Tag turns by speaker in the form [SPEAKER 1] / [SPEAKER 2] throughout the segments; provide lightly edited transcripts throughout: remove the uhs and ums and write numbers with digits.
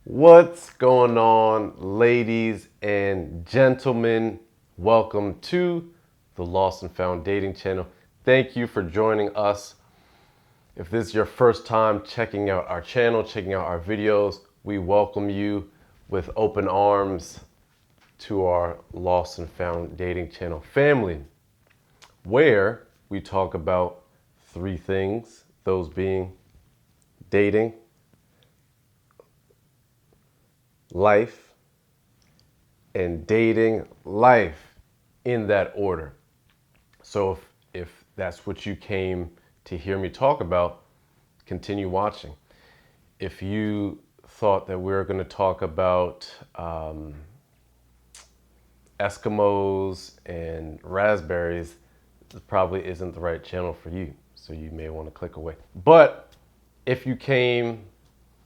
[SPEAKER 1] What's going on, ladies and gentlemen? Welcome to the Lost and Found Dating channel. Thank you for joining us. If this is your first time checking out our channel, checking out our videos, we welcome you with open arms to our Lost and Found Dating channel family, where we talk about three things, those being dating, life, and dating life, in that order. So if that's what you came to hear me talk about, continue watching. If you thought that we were going to talk about Eskimos and raspberries, this probably isn't the right channel for you. So you may want to click away. But if you came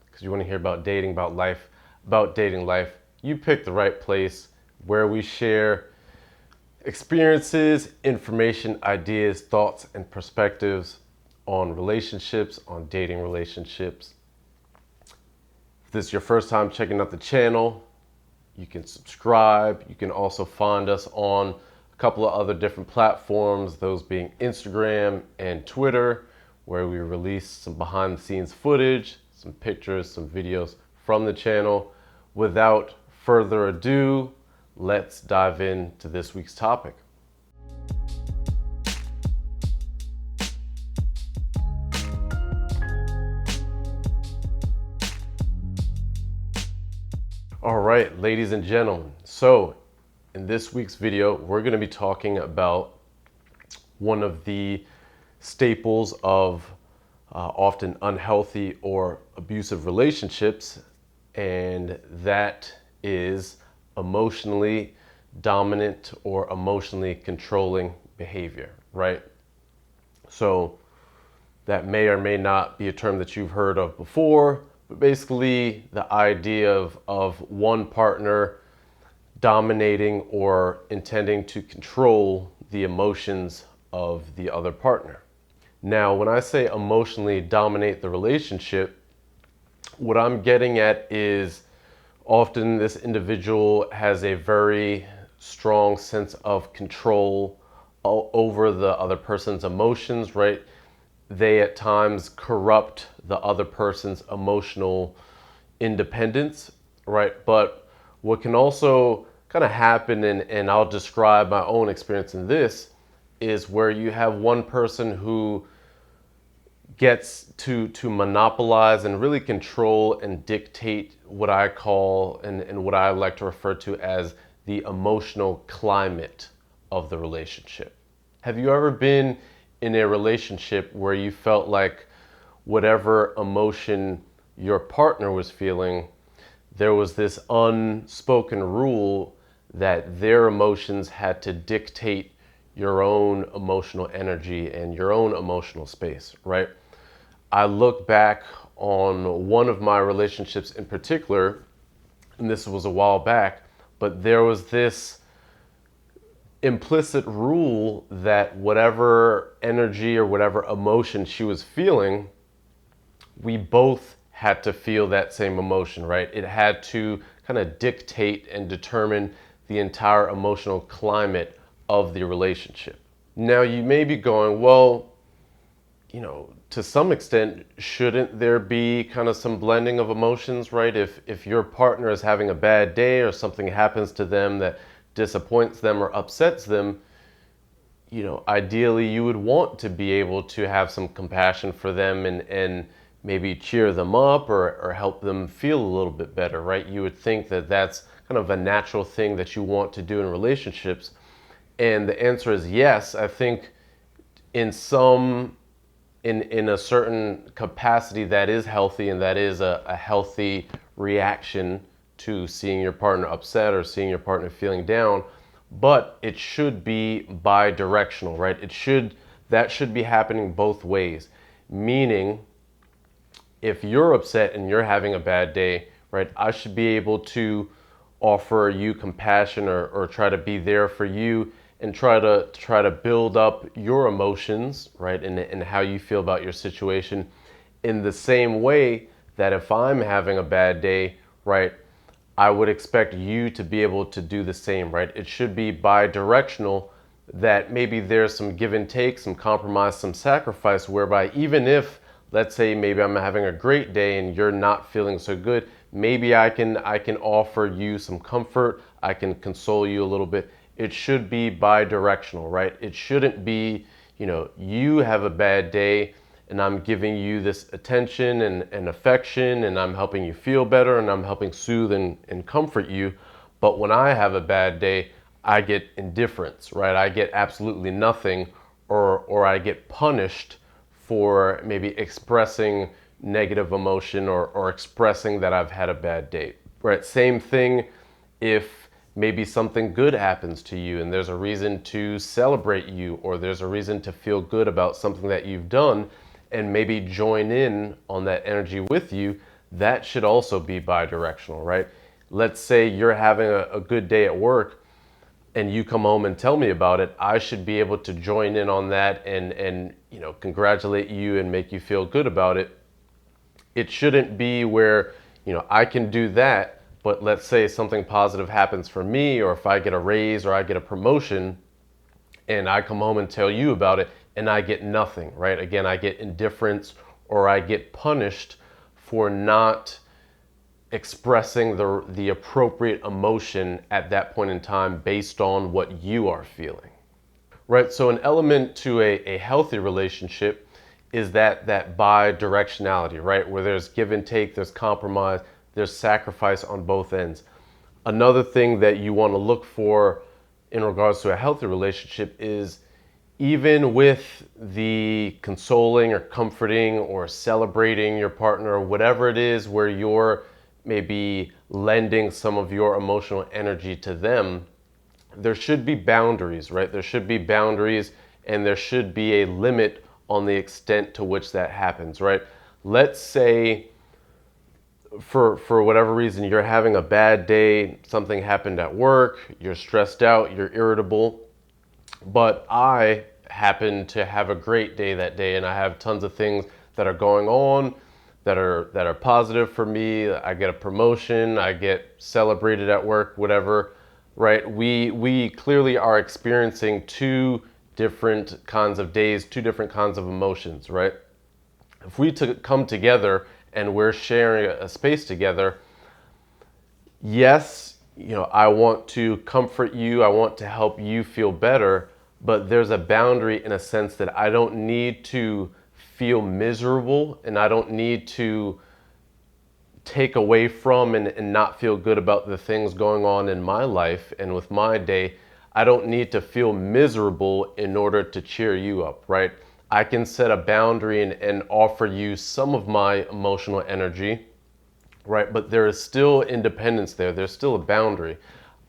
[SPEAKER 1] because you want to hear about dating, about life, about dating life, you picked the right place, where we share experiences, information, ideas, thoughts, and perspectives on relationships, on dating relationships. If this is your first time checking out the channel, you can subscribe. You can also find us on a couple of other different platforms, those being Instagram and Twitter, where we release some behind the scenes footage, some pictures, some videos from the channel. Without further ado, let's dive into this week's topic. All right, ladies and gentlemen. So in this week's video, we're going to be talking about one of the staples of often unhealthy or abusive relationships, and that is emotionally dominant or emotionally controlling behavior, right? So that may or may not be a term that you've heard of before, but basically the idea of one partner dominating or intending to control the emotions of the other partner. Now, when I say emotionally dominate the relationship, what I'm getting at is often this individual has a very strong sense of control over the other person's emotions, right? They at times corrupt the other person's emotional independence, right? But what can also kind of happen, and I'll describe my own experience in this, is where you have one person who gets to monopolize and really control and dictate what I call and what I like to refer to as the emotional climate of the relationship. Have you ever been in a relationship where you felt like whatever emotion your partner was feeling, there was this unspoken rule that their emotions had to dictate your own emotional energy and your own emotional space, right? I look back on one of my relationships in particular, and this was a while back, but there was this implicit rule that whatever energy or whatever emotion she was feeling, we both had to feel that same emotion, right? It had to kind of dictate and determine the entire emotional climate of the relationship. Now, you may be going, well, to some extent, shouldn't there be kind of some blending of emotions, right? If your partner is having a bad day or something happens to them that disappoints them or upsets them, ideally you would want to be able to have some compassion for them and maybe cheer them up or help them feel a little bit better, right? You would think that that's kind of a natural thing that you want to do in relationships. And the answer is yes. I think in a certain capacity that is healthy, and that is a healthy reaction to seeing your partner upset or seeing your partner feeling down, but it should be bi-directional, right? That should be happening both ways. Meaning, if you're upset and you're having a bad day, right, I should be able to offer you compassion or try to be there for you and try to build up your emotions, right, and how you feel about your situation in the same way that if I'm having a bad day, right, I would expect you to be able to do the same, right? It should be bi-directional, that maybe there's some give and take, some compromise, some sacrifice, whereby even if, let's say, maybe I'm having a great day and you're not feeling so good, maybe I can offer you some comfort, I can console you a little bit. It should be bi-directional, right? It shouldn't be, you have a bad day and I'm giving you this attention and affection, and I'm helping you feel better, and I'm helping soothe and comfort you. But when I have a bad day, I get indifference, right? I get absolutely nothing, or I get punished for maybe expressing negative emotion or expressing that I've had a bad day, right? Same thing if maybe something good happens to you and there's a reason to celebrate you, or there's a reason to feel good about something that you've done and maybe join in on that energy with you. That should also be bi-directional, right? Let's say you're having a good day at work and you come home and tell me about it. I should be able to join in on that and congratulate you and make you feel good about it. It shouldn't be where, I can do that, but let's say something positive happens for me, or if I get a raise or I get a promotion and I come home and tell you about it and I get nothing, right? Again, I get indifference, or I get punished for not expressing the appropriate emotion at that point in time based on what you are feeling, right? So an element to a healthy relationship is that bi-directionality, right? Where there's give and take, there's compromise, there's sacrifice on both ends. Another thing that you want to look for in regards to a healthy relationship is, even with the consoling or comforting or celebrating your partner, or whatever it is where you're maybe lending some of your emotional energy to them, there should be boundaries, right? There should be boundaries, and there should be a limit on the extent to which that happens, right? Let's say for whatever reason you're having a bad day, something happened at work, you're stressed out, you're irritable, but I happen to have a great day that day and I have tons of things that are going on that are positive for me. I get a promotion, I get celebrated at work, whatever, right? We clearly are experiencing two different kinds of days, two different kinds of emotions, right? If we come together and we're sharing a space together, yes, I want to comfort you, I want to help you feel better, but there's a boundary in a sense that I don't need to feel miserable, and I don't need to take away from and not feel good about the things going on in my life and with my day. I don't need to feel miserable in order to cheer you up, right? I can set a boundary and offer you some of my emotional energy, right? But there is still independence there. There's still a boundary.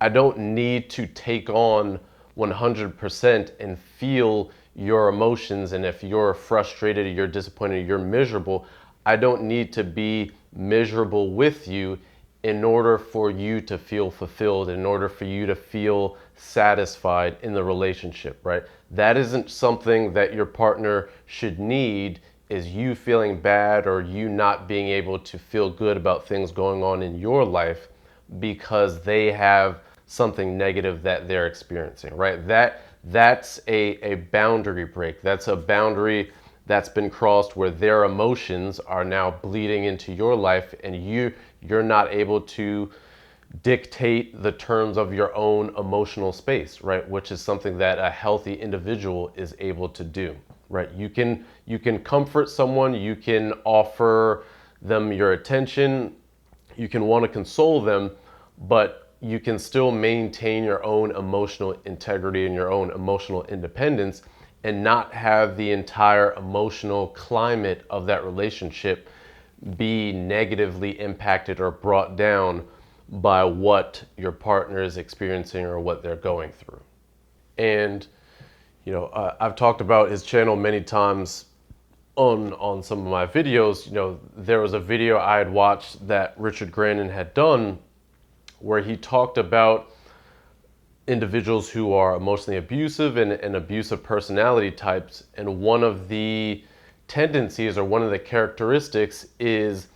[SPEAKER 1] I don't need to take on 100% and feel your emotions. And if you're frustrated, or you're disappointed, or you're miserable, I don't need to be miserable with you in order for you to feel fulfilled, in order for you to feel satisfied in the relationship, right? That isn't something that your partner should need, is you feeling bad or you not being able to feel good about things going on in your life because they have something negative that they're experiencing, right? That's a boundary break. That's a boundary that's been crossed where their emotions are now bleeding into your life, and you're not able to dictate the terms of your own emotional space, right? Which is something that a healthy individual is able to do, right? You can comfort someone, you can offer them your attention, you can want to console them, but you can still maintain your own emotional integrity and your own emotional independence, and not have the entire emotional climate of that relationship be negatively impacted or brought down by what your partner is experiencing or what they're going through. And I've talked about his channel many times on some of my videos. There was a video I had watched that Richard Grandin had done where he talked about individuals who are emotionally abusive and abusive personality types. And one of the tendencies or one of the characteristics is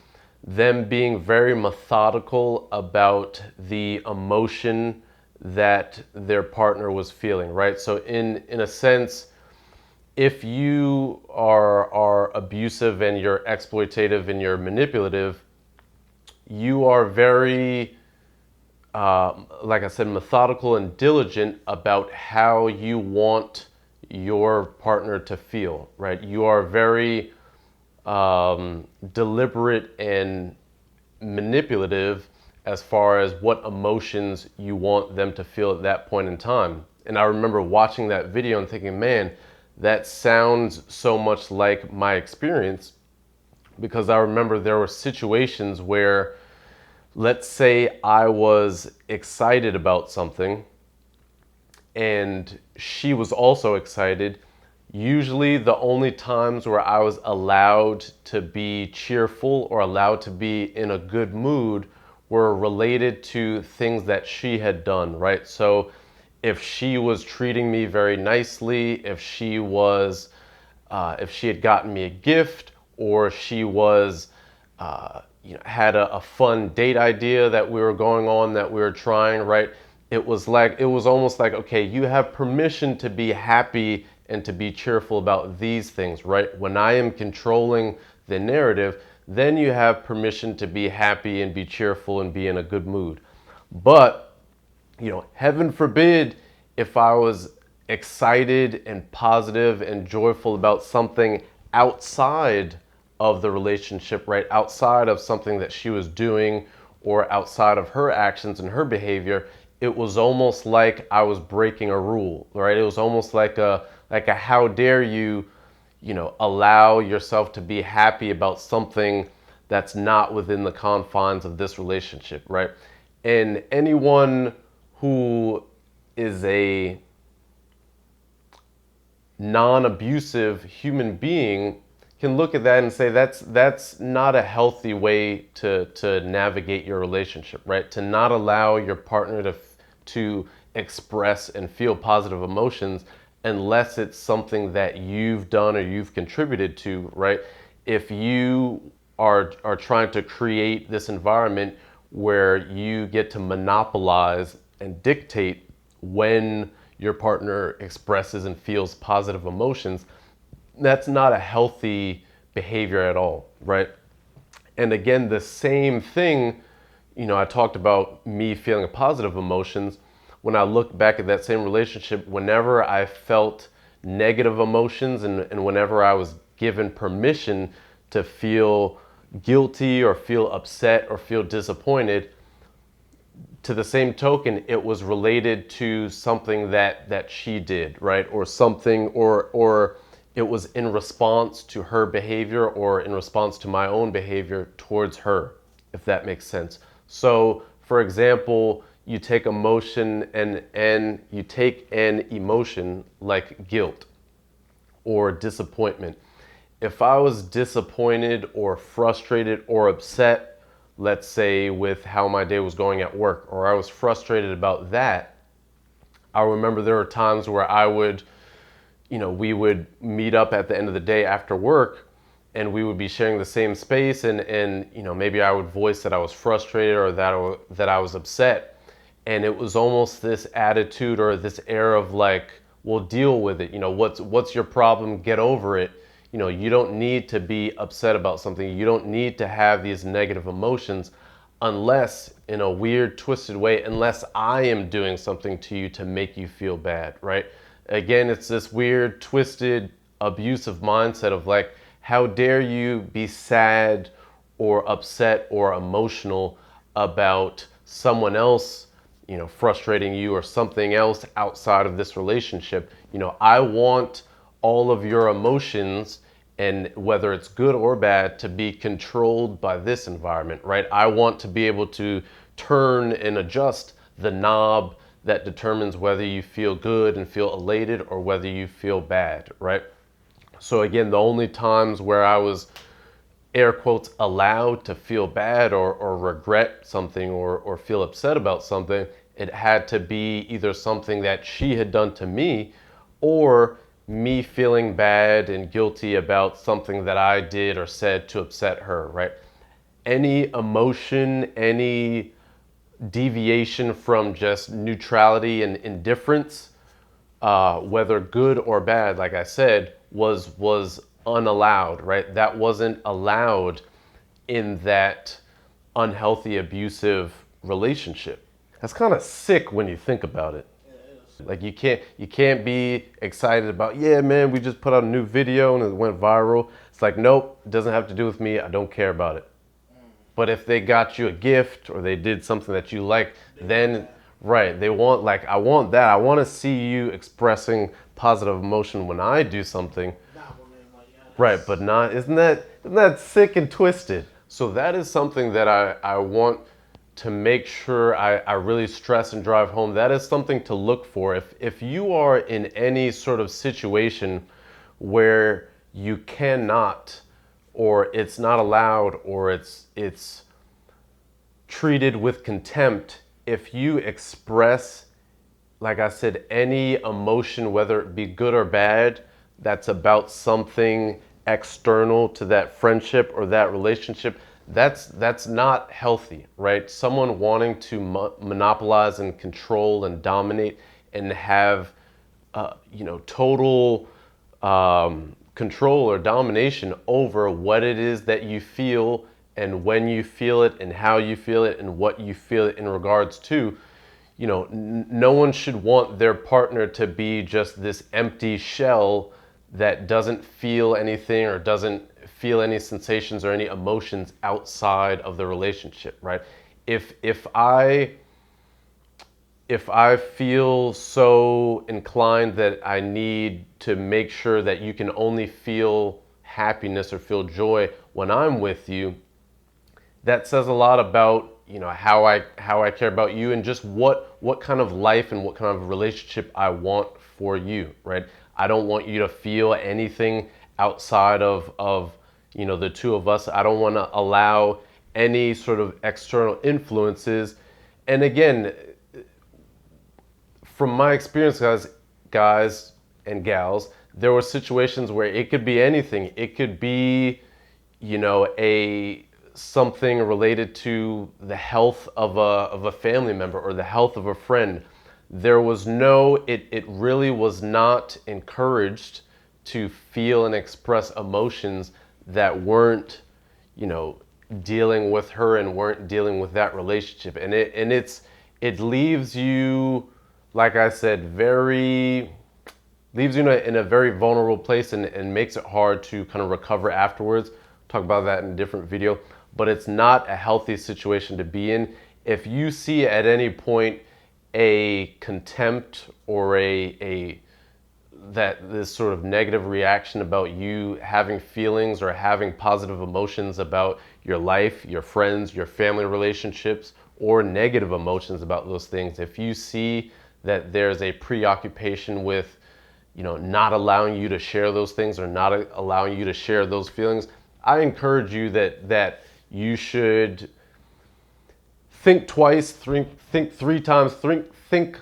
[SPEAKER 1] them being very methodical about the emotion that their partner was feeling, right? So in a sense, if you are abusive and you're exploitative and you're manipulative, you are very, like I said, methodical and diligent about how you want your partner to feel, right? You are very deliberate and manipulative as far as what emotions you want them to feel at that point in time. And I remember watching that video and thinking, man, that sounds so much like my experience, because I remember there were situations where, let's say I was excited about something and she was also excited. Usually the only times where I was allowed to be cheerful or allowed to be in a good mood were related to things that she had done, right? So if she was treating me very nicely, if she had gotten me a gift, or she was, had a fun date idea that we were going on, that we were trying, right? It was almost like, okay, you have permission to be happy and to be cheerful about these things, right? When I am controlling the narrative, then you have permission to be happy and be cheerful and be in a good mood. But, heaven forbid if I was excited and positive and joyful about something outside of the relationship, right? Outside of something that she was doing or outside of her actions and her behavior, it was almost like I was breaking a rule, right? It was almost like a how dare you, allow yourself to be happy about something that's not within the confines of this relationship, right? And anyone who is a non-abusive human being can look at that and say that's not a healthy way to navigate your relationship, right? To not allow your partner to express and feel positive emotions unless it's something that you've done or you've contributed to, right? If you are trying to create this environment where you get to monopolize and dictate when your partner expresses and feels positive emotions, that's not a healthy behavior at all, right? And again, the same thing, I talked about me feeling positive emotions. When I look back at that same relationship, whenever I felt negative emotions and whenever I was given permission to feel guilty or feel upset or feel disappointed, to the same token, it was related to something that she did, right? Or something, or it was in response to her behavior or in response to my own behavior towards her, if that makes sense. So, for example, you take emotion and you take an emotion like guilt or disappointment. If I was disappointed or frustrated or upset, let's say with how my day was going at work, or I was frustrated about that, I remember there were times where we would meet up at the end of the day after work and we would be sharing the same space, and maybe I would voice that I was frustrated or that I was upset. And it was almost this attitude or this air of like, well, deal with it. What's your problem? Get over it. You don't need to be upset about something. You don't need to have these negative emotions unless, in a weird, twisted way, unless I am doing something to you to make you feel bad, right? Again, it's this weird, twisted, abusive mindset of like, how dare you be sad or upset or emotional about someone else, frustrating you or something else outside of this relationship. I want all of your emotions, and whether it's good or bad, to be controlled by this environment, right? I want to be able to turn and adjust the knob that determines whether you feel good and feel elated or whether you feel bad, right? So again, the only times where I was, air quotes, allowed to feel bad or regret something or feel upset about something, it had to be either something that she had done to me or me feeling bad and guilty about something that I did or said to upset her, right? any emotion, any deviation from just neutrality and indifference, whether good or bad, like I said, was unallowed, right? That wasn't allowed in that unhealthy, abusive relationship. That's kind of sick when you think about it. Like you can't be excited about, yeah, man, we just put out a new video and it went viral. It's like, nope, it doesn't have to do with me. I don't care about it. But if they got you a gift or they did something that you like, then right, they want, like, I want that. I want to see you expressing positive emotion when I do something. Right, but not, isn't that sick and twisted? So that is something that I want to make sure I really stress and drive home. That is something to look for. If you are in any sort of situation where you cannot, or it's not allowed, or it's treated with contempt, if you express, like I said, any emotion, whether it be good or bad, that's about something external to that friendship or that relationship, that's not healthy, right? Someone wanting to monopolize and control and dominate and have total control or domination over what it is that you feel and when you feel it and how you feel it and what you feel it in regards to. No one should want their partner to be just this empty shell that doesn't feel anything or doesn't feel any sensations or any emotions outside of the relationship, right? If I feel so inclined that I need to make sure that you can only feel happiness or feel joy when I'm with you, that says a lot about how I care about you and just what kind of life and what kind of relationship I want for you, right? I don't want you to feel anything outside of the two of us. I don't want to allow any sort of external influences. And again, from my experience, guys and gals, there were situations where it could be anything. It could be something related to the health of a family member or the health of a friend. There was it really was not encouraged to feel and express emotions that weren't, dealing with her and weren't dealing with that relationship. And it leaves you, like I said, leaves you in a very vulnerable place and makes it hard to kind of recover afterwards. Talk about that in a different video. But it's not a healthy situation to be in. If you see at any point a contempt or this sort of negative reaction about you having feelings or having positive emotions about your life, your friends, your family relationships, or negative emotions about those things, if you see that there's a preoccupation with not allowing you to share those things or not allowing you to share those feelings, I encourage you that you should think twice, think three times, think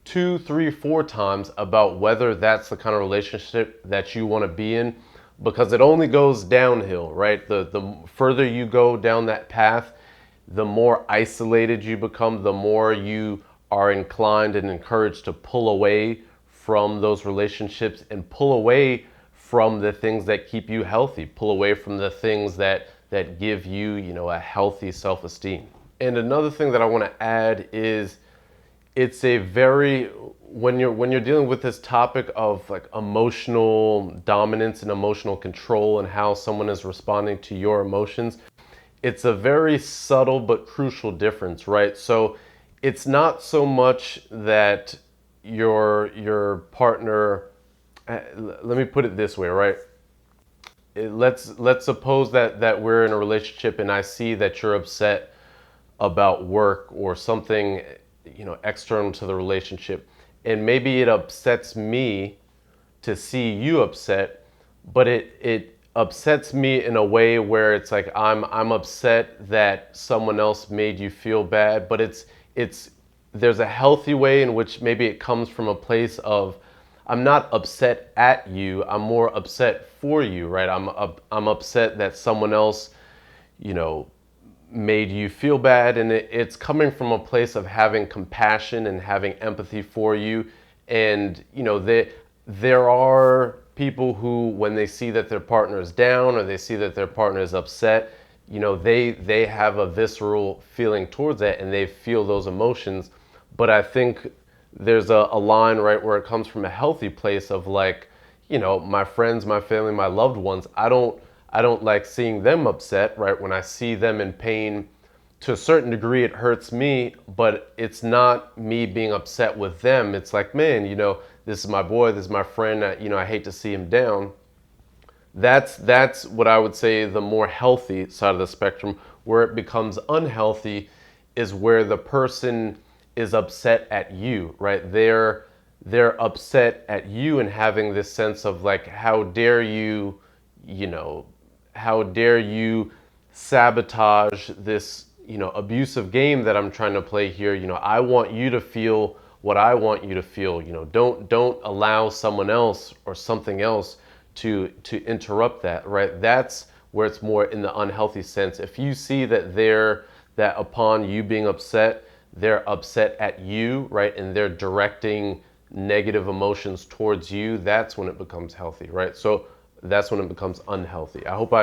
[SPEAKER 1] 2, 3, 4 times about whether that's the kind of relationship that you want to be in, because it only goes downhill, right? The further you go down that path, the more isolated you become, the more you are inclined and encouraged to pull away from those relationships and pull away from the things that keep you healthy, pull away from the things that give you, a healthy self-esteem. And another thing that I want to add is it's a very, when you're dealing with this topic of like emotional dominance and emotional control and how someone is responding to your emotions, it's a very subtle but crucial difference, right? So it's not so much that your partner, let me put it this way, right? Let's suppose that we're in a relationship and I see that you're upset about work or something, external to the relationship, and maybe it upsets me to see you upset, but it upsets me in a way where it's like I'm upset that someone else made you feel bad, but it's there's a healthy way in which maybe it comes from a place of, I'm not upset at you. I'm more upset for you, right? I'm upset that someone else, you know, made you feel bad, and it's coming from a place of having compassion and having empathy for you. And you know, there are people who, when they see that their partner is down or they see that their partner is upset, you know, they have a visceral feeling towards that and they feel those emotions. But I think there's a line, right, where it comes from a healthy place of like, you know, my friends, my family, my loved ones, I don't like seeing them upset, right? When I see them in pain, to a certain degree, it hurts me, but it's not me being upset with them. It's like, man, you know, this is my boy, this is my friend, you know, I hate to see him down. That's what I would say the more healthy side of the spectrum. Where it becomes unhealthy is where the person is upset at you, right? They're upset at you and having this sense of like, how dare you, you know, how dare you sabotage this, you know, abusive game that I'm trying to play here. You know, I want you to feel what I want you to feel. You know, don't allow someone else or something else to interrupt that, right? That's where it's more in the unhealthy sense. If you see that that upon you being upset, they're upset at you, right? And they're directing negative emotions towards you, that's when it becomes healthy, right? So that's when it becomes unhealthy. I hope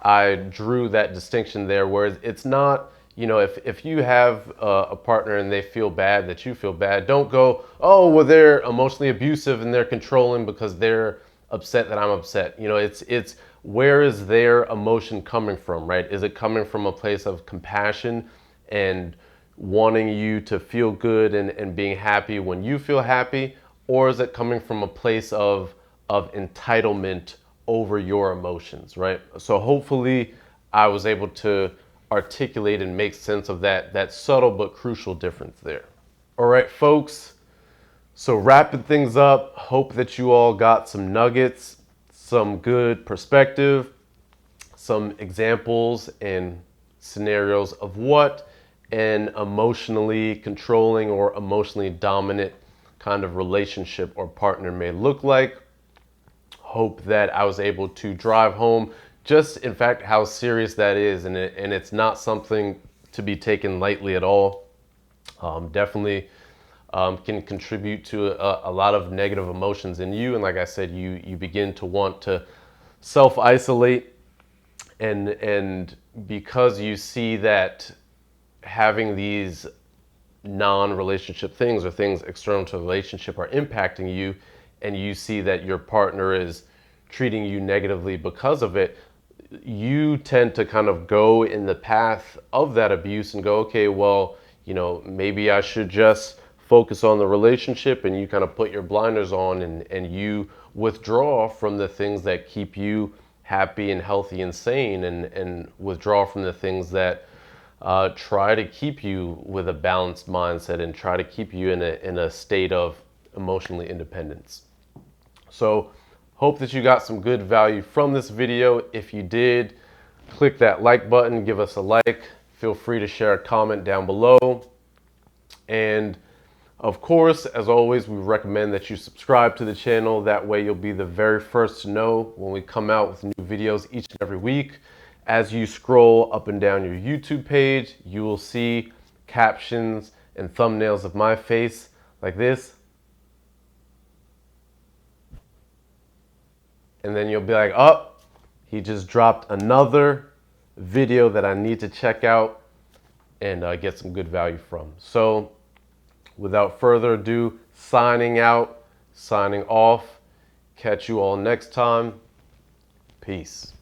[SPEAKER 1] I drew that distinction there, where it's not, you know, if you have a partner and they feel bad that you feel bad, don't go, oh, well, they're emotionally abusive and they're controlling because they're upset that I'm upset. You know, it's where is their emotion coming from, right? Is it coming from a place of compassion and wanting you to feel good and being happy when you feel happy? Or is it coming from a place of entitlement over your emotions, right? So hopefully I was able to articulate and make sense of that subtle but crucial difference there. All right, folks. So wrapping things up, hope that you all got some nuggets, some good perspective, some examples and scenarios of what an emotionally controlling or emotionally dominant kind of relationship or partner may look like. Hope that I was able to drive home just, in fact, how serious that is. And it's not something to be taken lightly at all. Definitely can contribute to a lot of negative emotions in you. And like I said, you begin to want to self-isolate. And because you see that having these non-relationship things or things external to the relationship are impacting you, and you see that your partner is treating you negatively because of it, you tend to kind of go in the path of that abuse and go, okay, well, you know, maybe I should just focus on the relationship, and you kind of put your blinders on and you withdraw from the things that keep you happy and healthy and sane, and withdraw from the things that try to keep you with a balanced mindset and try to keep you in a state of emotionally independence. So hope that you got some good value from this video. If you did, click that like button, give us a like. Feel free to share a comment down below. And of course, as always, we recommend that you subscribe to the channel. That way you'll be the very first to know when we come out with new videos each and every week. As you scroll up and down your YouTube page, you will see captions and thumbnails of my face like this. And then you'll be like, oh, he just dropped another video that I need to check out and get some good value from. So without further ado, signing out, signing off. Catch you all next time. Peace.